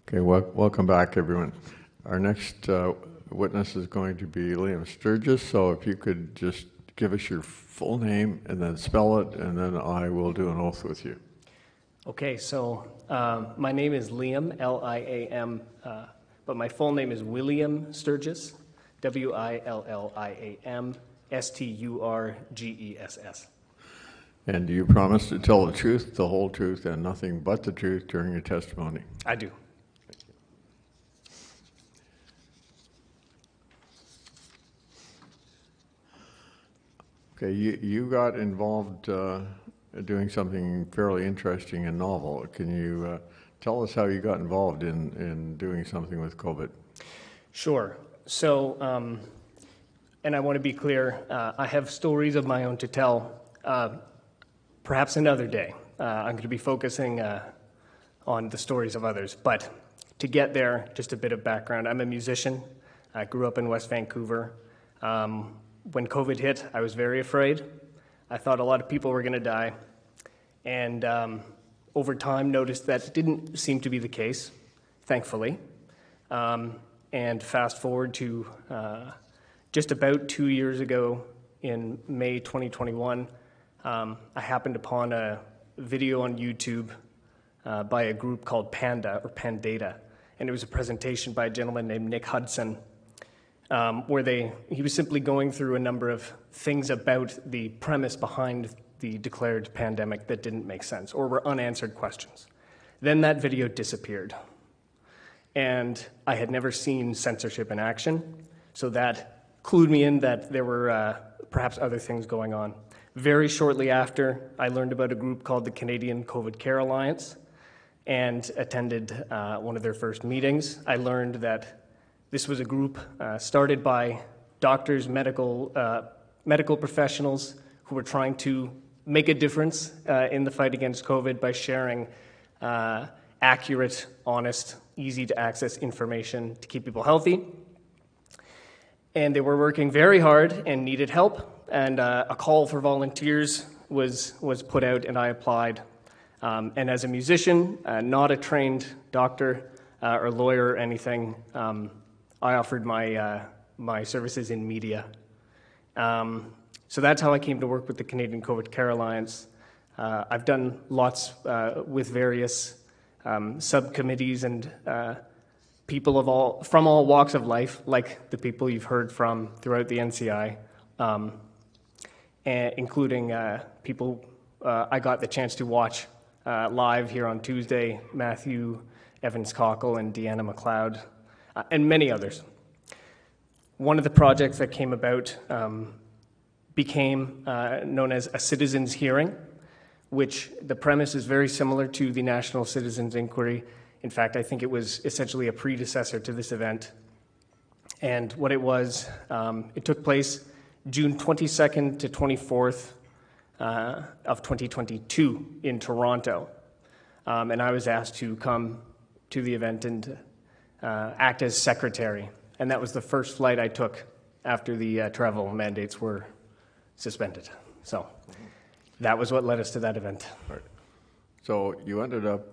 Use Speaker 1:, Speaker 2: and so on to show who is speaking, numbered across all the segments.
Speaker 1: Okay, welcome back, everyone. Our next witness is going to be Liam Sturgess, so if you could just give us your full name and then spell it, and then I will do an oath with you.
Speaker 2: Okay, so my name is Liam, L-I-A-M, but my full name is William Sturgess, W-I-L-L-I-A-M, S-T-U-R-G-E-S-S.
Speaker 1: And do you promise to tell the truth, the whole truth, and nothing but the truth during your testimony?
Speaker 2: I do.
Speaker 1: Okay, you got involved doing something fairly interesting and novel. Can you tell us how you got involved in doing something with COVID?
Speaker 2: Sure. So, and I want to be clear, I have stories of my own to tell, perhaps another day. I'm going to be focusing on the stories of others. But to get there, just a bit of background. I'm a musician. I grew up in West Vancouver. When COVID hit, I was very afraid. I thought a lot of people were going to die. And over time, noticed that didn't seem to be the case, thankfully. And fast forward to just about 2 years ago, in May 2021, I happened upon a video on YouTube by a group called Panda, or Pandata. And it was a presentation by a gentleman named Nick Hudson, where he was simply going through a number of things about the premise behind the declared pandemic that didn't make sense or were unanswered questions. Then that video disappeared. And I had never seen censorship in action, so that clued me in that there were perhaps other things going on. Very shortly after, I learned about a group called the Canadian COVID Care Alliance and attended one of their first meetings. I learned that this was a group started by doctors, medical professionals who were trying to make a difference in the fight against COVID by sharing accurate, honest, easy-to-access information to keep people healthy. And they were working very hard and needed help, and a call for volunteers was put out, and I applied. And as a musician, not a trained doctor or lawyer or anything, I offered my services in media. So that's how I came to work with the Canadian COVID Care Alliance. I've done lots with various subcommittees and people from all walks of life, like the people you've heard from throughout the NCI, including people I got the chance to watch live here on Tuesday, Matthew Evans-Cockle and Deanna McLeod, and many others. One of the projects that came about became known as a citizens' hearing, which the premise is very similar to the National Citizens Inquiry. In fact, I think it was essentially a predecessor to this event. And what it was, it took place June 22nd to 24th of 2022 in Toronto. And I was asked to come to the event and act as secretary. And that was the first flight I took after the travel mandates were suspended. So that was what led us to that event.
Speaker 1: Right. So you ended up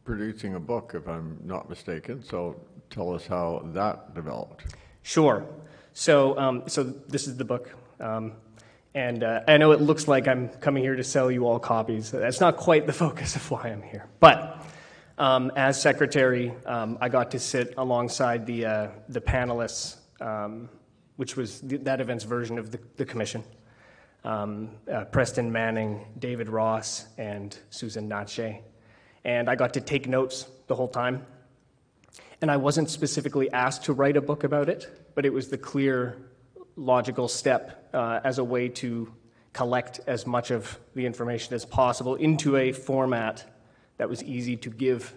Speaker 1: producing a book, if I'm not mistaken. So tell us how that developed.
Speaker 2: Sure. So this is the book. And I know it looks like I'm coming here to sell you all copies. That's not quite the focus of why I'm here. But as secretary, I got to sit alongside the panelists, which was that event's version of the commission. Preston Manning, David Ross, and Susan Natche. And I got to take notes the whole time. And I wasn't specifically asked to write a book about it, but it was the clear, logical step as a way to collect as much of the information as possible into a format that was easy to give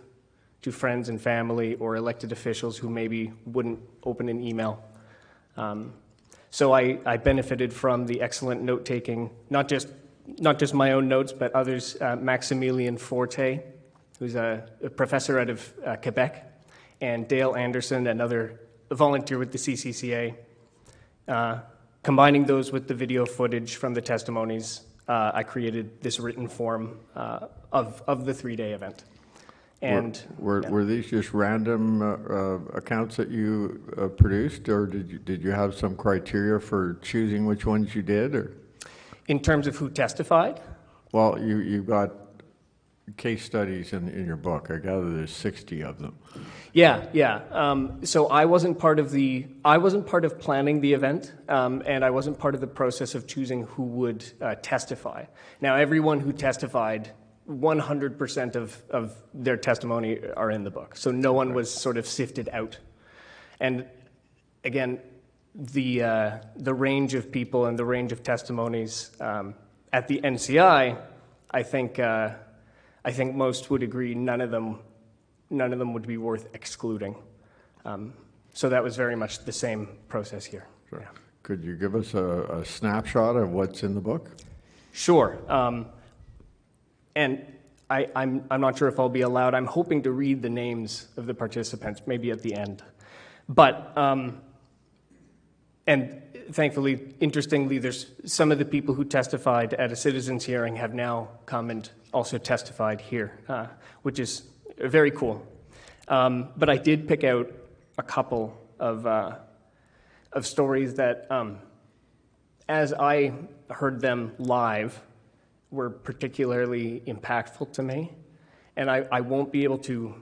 Speaker 2: to friends and family or elected officials who maybe wouldn't open an email. So I benefited from the excellent note-taking, not just my own notes, but others. Maximilian Forte, who's a professor out of Quebec, and Dale Anderson, another volunteer with the CCCA. Combining those with the video footage from the testimonies, I created this written form of the 3-day event. And
Speaker 1: were these just random accounts that you produced, or did you have some criteria for choosing which ones you did? Or
Speaker 2: in terms of who testified?
Speaker 1: well, you've got case studies in your book. I gather there's 60 of them.
Speaker 2: Yeah. So I wasn't part of planning the event, and I wasn't part of the process of choosing who would testify. Now, everyone who testified, 100% of their testimony are in the book. So no one was sort of sifted out. And again, the range of people and the range of testimonies at the NCI, I think most would agree none of them would be worth excluding. So that was very much the same process here.
Speaker 1: Sure. Yeah. Could you give us a snapshot of what's in the book?
Speaker 2: Sure. And I'm not sure if I'll be allowed. I'm hoping to read the names of the participants, maybe at the end. But, and thankfully, interestingly, there's some of the people who testified at a citizens' hearing have now come and also testified here, which is very cool. But I did pick out a couple of stories that, as I heard them live, were particularly impactful to me, and I won't be able to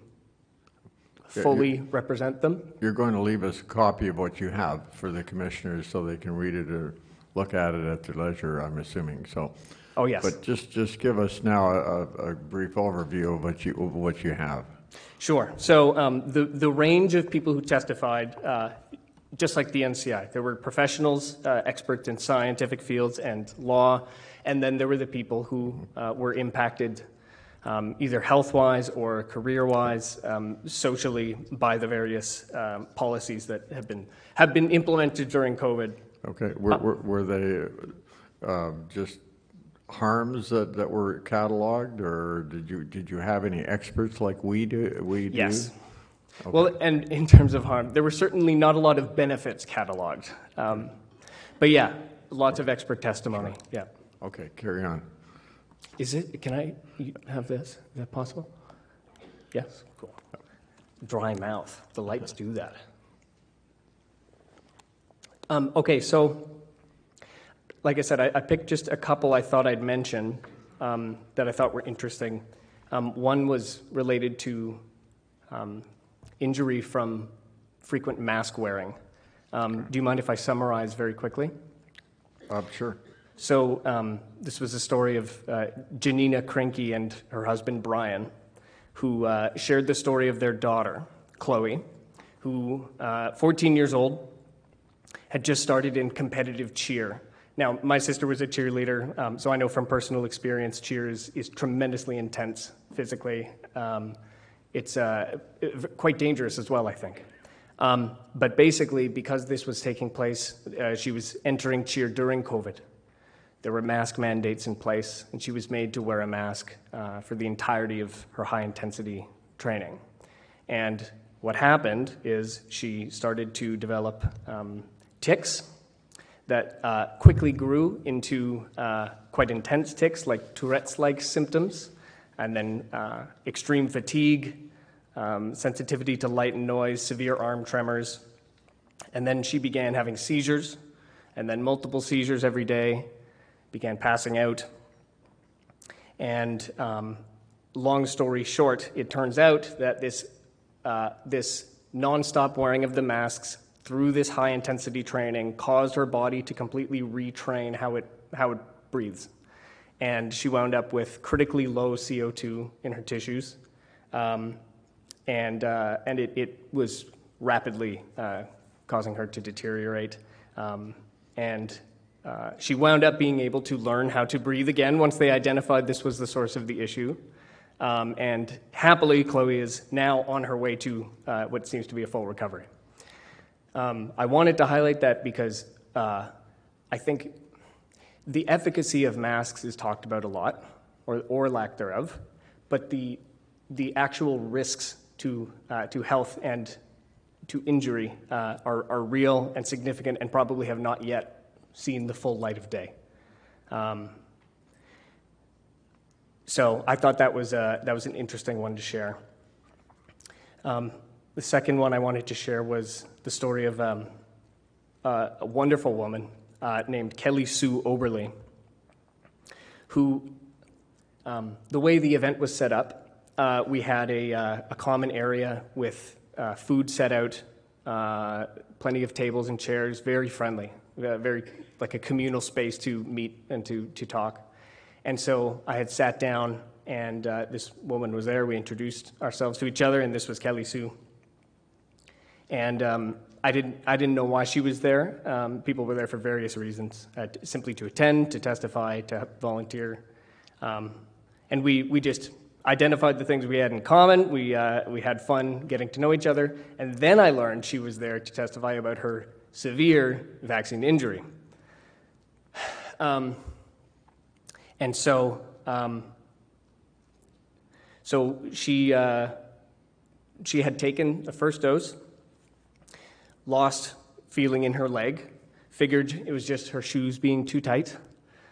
Speaker 2: fully represent them.
Speaker 1: You're going to leave us a copy of what you have for the commissioners so they can read it or look at it at their leisure, I'm assuming. So,
Speaker 2: oh yes.
Speaker 1: But just give us now a brief overview of what you have.
Speaker 2: Sure. So the range of people who testified, just like the NCI, there were professionals, experts in scientific fields and law, and then there were the people who were impacted either health-wise or career-wise, socially by the various policies that have been implemented during COVID.
Speaker 1: Okay. Were they just harms that were cataloged, or did you have any experts like we do?
Speaker 2: Yes.
Speaker 1: Okay.
Speaker 2: Well, and in terms of harm, there were certainly not a lot of benefits cataloged. But yeah, lots of expert testimony.
Speaker 1: Sure.
Speaker 2: Yeah.
Speaker 1: Okay, carry on.
Speaker 2: Can I have this? Is that possible? Yes? Cool. Dry mouth. The lights do that. Okay, so like I said, I picked just a couple I thought I'd mention that I thought were interesting. One was related to injury from frequent mask wearing. Do you mind if I summarize very quickly?
Speaker 1: Sure.
Speaker 2: So this was a story of Janina Krinke and her husband Brian, who shared the story of their daughter, Chloe, who, 14 years old, had just started in competitive cheer. Now, my sister was a cheerleader, so I know from personal experience cheer is tremendously intense physically. It's quite dangerous as well, I think. But basically, because this was taking place, she was entering cheer during COVID. There were mask mandates in place, and she was made to wear a mask for the entirety of her high-intensity training. And what happened is she started to develop tics that quickly grew into quite intense tics, like Tourette's-like symptoms, and then extreme fatigue, sensitivity to light and noise, severe arm tremors. And then she began having seizures, and then multiple seizures every day, began passing out. And long story short, it turns out that this nonstop wearing of the masks through this high-intensity training caused her body to completely retrain how it breathes. And she wound up with critically low CO2 in her tissues, and it was rapidly causing her to deteriorate. She wound up being able to learn how to breathe again once they identified this was the source of the issue. And happily, Chloe is now on her way to what seems to be a full recovery. I wanted to highlight that because I think the efficacy of masks is talked about a lot, or lack thereof, but the actual risks to health and to injury are real and significant and probably have not yet seen the full light of day. So I thought that was an interesting one to share. The second one I wanted to share was the story of a wonderful woman named Kelly Sue Oberle, who, the way the event was set up, we had a common area with food set out, plenty of tables and chairs, very friendly, very like a communal space to meet and to talk. And so I had sat down, and this woman was there. We introduced ourselves to each other, and this was Kelly Sue. And I didn't know why she was there. People were there for various reasons, simply to attend, to testify, to volunteer. And we just identified the things we had in common. We had fun getting to know each other. And then I learned she was there to testify about her severe vaccine injury. And so she had taken the first dose, lost feeling in her leg, figured it was just her shoes being too tight,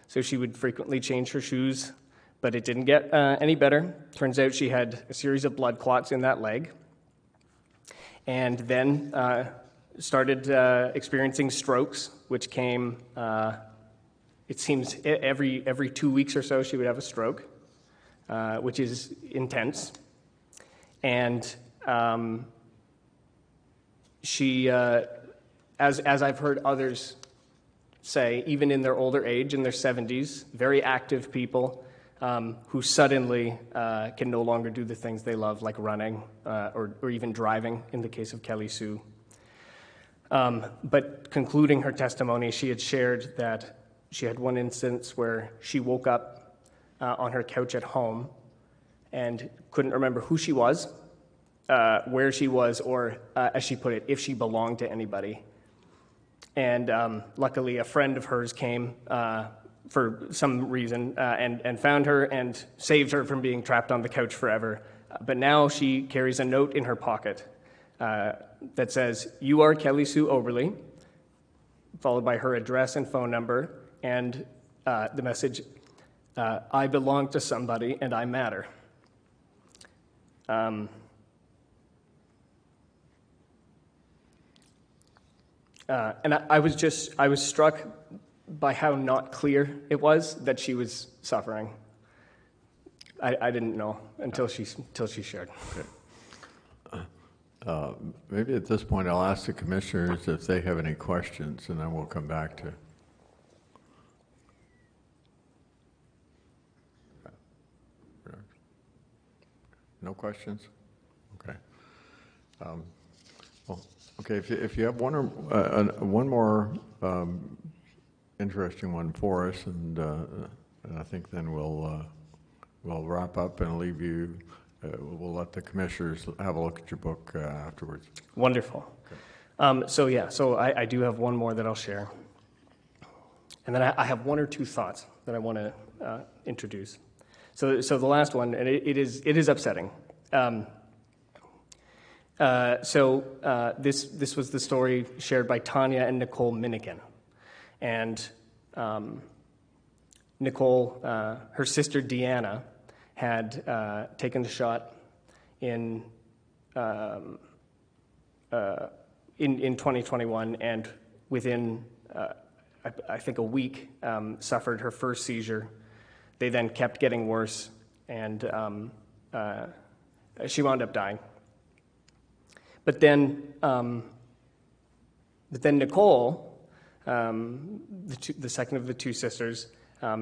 Speaker 2: so she would frequently change her shoes, but it didn't get any better. Turns out she had a series of blood clots in that leg, and then started experiencing strokes, which came, it seems, every 2 weeks or so she would have a stroke, which is intense. And she, as I've heard others say, even in their older age, in their 70s, very active people who suddenly can no longer do the things they love, like running or even driving, in the case of Kelly Sue. But concluding her testimony, she had shared that she had one instance where she woke up on her couch at home and couldn't remember who she was, where she was, or, as she put it, if she belonged to anybody. And luckily, a friend of hers came for some reason and found her and saved her from being trapped on the couch forever. But now she carries a note in her pocket that says, "You are Kelly Sue Oberle," followed by her address and phone number, and the message, "I belong to somebody and I matter." And I was struck by how not clear it was that she was suffering. I didn't know until she shared.
Speaker 1: Okay. Maybe at this point I'll ask the commissioners if they have any questions, and then we'll come back to. No questions? Okay. Well, okay. If you have one more interesting one for us, and I think then we'll wrap up and leave you. We'll let the commissioners have a look at your book afterwards.
Speaker 2: Wonderful. Okay. So I do have one more that I'll share, and then I have one or two thoughts that I want to introduce. So the last one, and it is upsetting. This was the story shared by Tanya and Nicole Minigan, and Nicole, her sister Deanna, had taken the shot in 2021, and within I think a week suffered her first seizure. They then kept getting worse, and she wound up dying. But then Nicole, the second of the two sisters,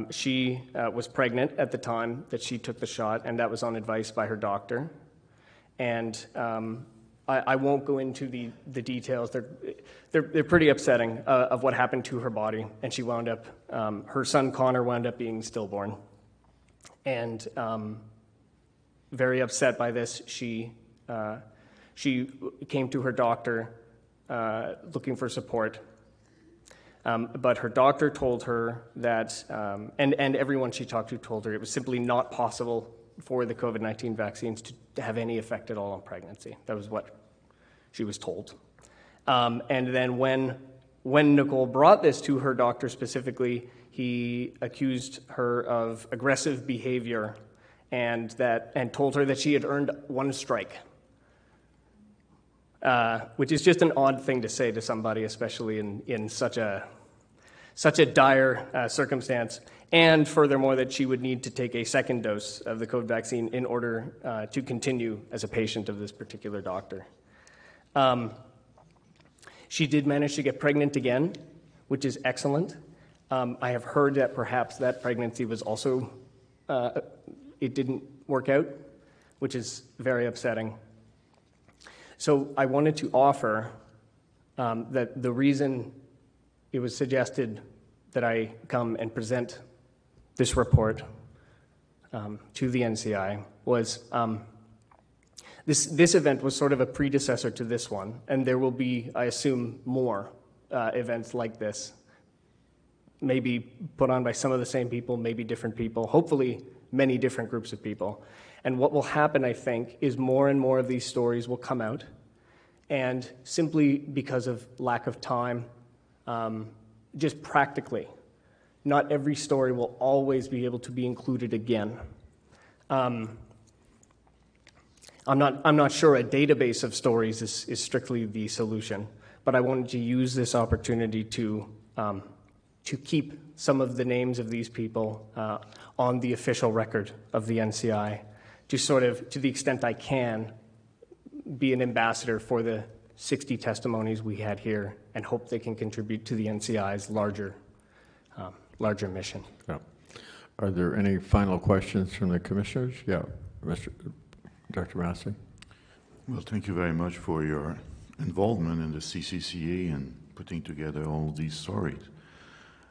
Speaker 2: she was pregnant at the time that she took the shot, and that was on advice by her doctor. And I won't go into the details. They're pretty upsetting of what happened to her body, and she wound up. Her son Connor wound up being stillborn, and very upset by this, she came to her doctor looking for support. But her doctor told her that, and everyone she talked to told her it was simply not possible for the COVID-19 vaccines to have any effect at all on pregnancy. That was what she was told. And then when Nicole brought this to her doctor specifically, he accused her of aggressive behavior and told her that she had earned one strike. which is just an odd thing to say to somebody, especially in such a dire circumstance. And furthermore, that she would need to take a second dose of the COVID vaccine in order to continue as a patient of this particular doctor. She did manage to get pregnant again, which is excellent. I have heard that perhaps that pregnancy was also, it didn't work out, which is very upsetting. So I wanted to offer that the reason it was suggested that I come and present this report to the NCI was this event was sort of a predecessor to this one, and there will be, I assume, more events like this, maybe put on by some of the same people, maybe different people, hopefully many different groups of people. And what will happen, I think, is more and more of these stories will come out, and simply because of lack of time, just practically, not every story will always be able to be included again. I'm not sure a database of stories is strictly the solution, but I wanted to use this opportunity to keep some of the names of these people on the official record of the NCI, to sort of, to the extent I can, be an ambassador for the 60 testimonies we had here, and hope they can contribute to the NCI's larger mission.
Speaker 1: Yeah. Are there any final questions from the commissioners? Yeah, Dr. Massey.
Speaker 3: Well, thank you very much for your involvement in the CCCA and putting together all these stories.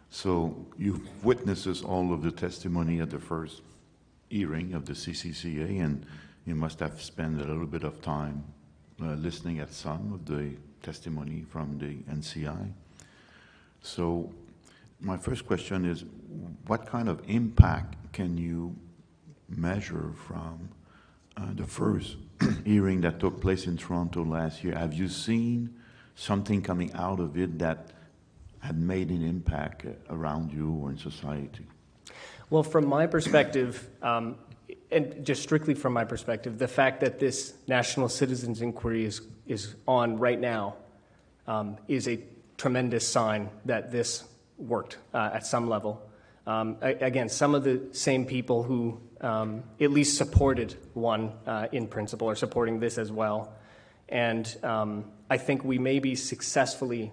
Speaker 3: So you've witnessed all of the testimony at the first hearing of the CCCA, and you must have spent a little bit of time listening at some of the testimony from the NCI. So my first question is, what kind of impact can you measure from the first hearing that took place in Toronto last year? Have you seen something coming out of it that had made an impact around you or in society?
Speaker 2: Well, from my perspective, and just strictly from my perspective, the fact that this national citizens inquiry is on right now is a tremendous sign that this worked at some level. Again, some of the same people who at least supported one in principle are supporting this as well. And I think we may be successfully,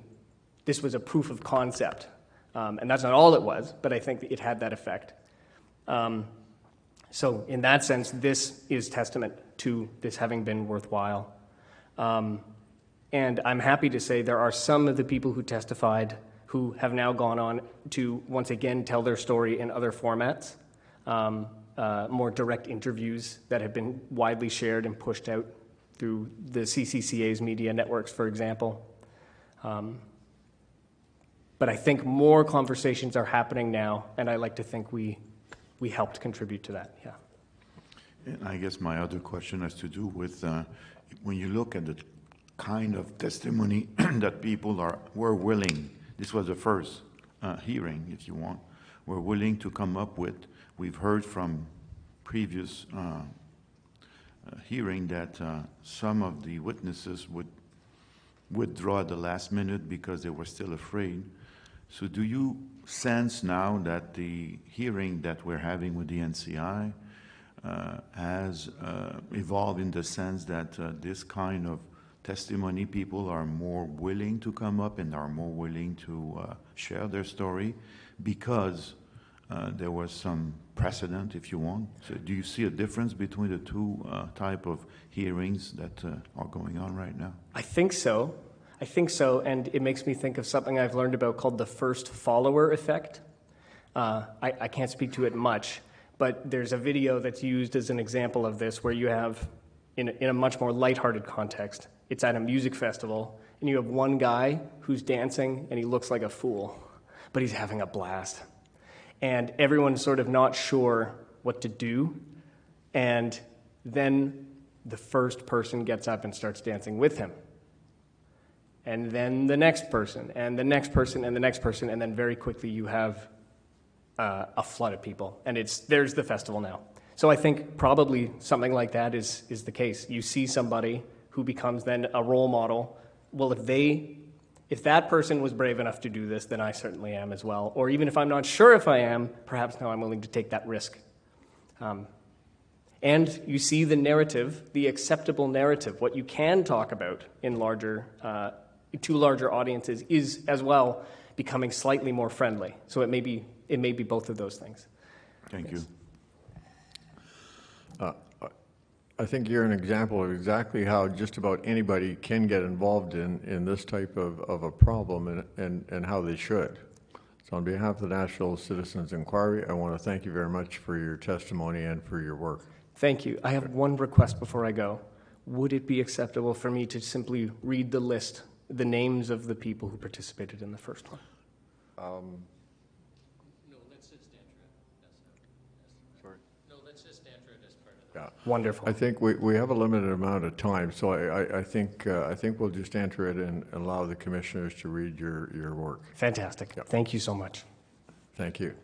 Speaker 2: this was a proof of concept. And that's not all it was, but I think it had that effect. So in that sense, this is testament to this having been worthwhile. And I'm happy to say there are some of the people who testified who have now gone on to once again tell their story in other formats, more direct interviews that have been widely shared and pushed out through the CCCA's media networks, for example. But I think more conversations are happening now, and I like to think we helped contribute to that, yeah.
Speaker 3: And I guess my other question has to do with when you look at the kind of testimony that people were willing, this was the first hearing, if you want, were willing to come up with. We've heard from previous hearing that some of the witnesses would withdraw at the last minute because they were still afraid. So do you sense now that the hearing that we're having with the NCI has evolved in the sense that this kind of testimony, people are more willing to come up and are more willing to share their story because there was some precedent, if you want? So do you see a difference between the two type of hearings that are going on right now?
Speaker 2: I think so. And it makes me think of something I've learned about called the first follower effect. I can't speak to it much, but there's a video that's used as an example of this where you have, in a much more lighthearted context, it's at a music festival, and you have one guy who's dancing, and he looks like a fool, but he's having a blast. And everyone's sort of not sure what to do, and then the first person gets up and starts dancing with him. And then the next person, and the next person, and the next person, and then very quickly you have a flood of people. And there's the festival now. So I think probably something like that is the case. You see somebody who becomes then a role model. Well, if that person was brave enough to do this, then I certainly am as well. Or even if I'm not sure if I am, perhaps now I'm willing to take that risk. And you see the narrative, the acceptable narrative, what you can talk about in to larger audiences is as well becoming slightly more friendly. So it may be both of those things.
Speaker 3: Thank
Speaker 2: Yes.
Speaker 3: you.
Speaker 1: I think you're an example of exactly how just about anybody can get involved in this type of a problem and how they should. So on behalf of the National Citizens Inquiry, I want to thank you very much for your testimony and for your work.
Speaker 2: Thank you. I have one request before I go. Would it be acceptable for me to simply read the list, the names of the people who participated in the first one?
Speaker 4: No, let's just enter it.
Speaker 1: Sorry?
Speaker 4: No, let's just enter it as part of the...
Speaker 1: Yeah.
Speaker 2: Wonderful.
Speaker 1: I think we have a limited amount of time, so I think we'll just enter it and allow the commissioners to read your work.
Speaker 2: Fantastic.
Speaker 1: Yep.
Speaker 2: Thank you so much.
Speaker 1: Thank you.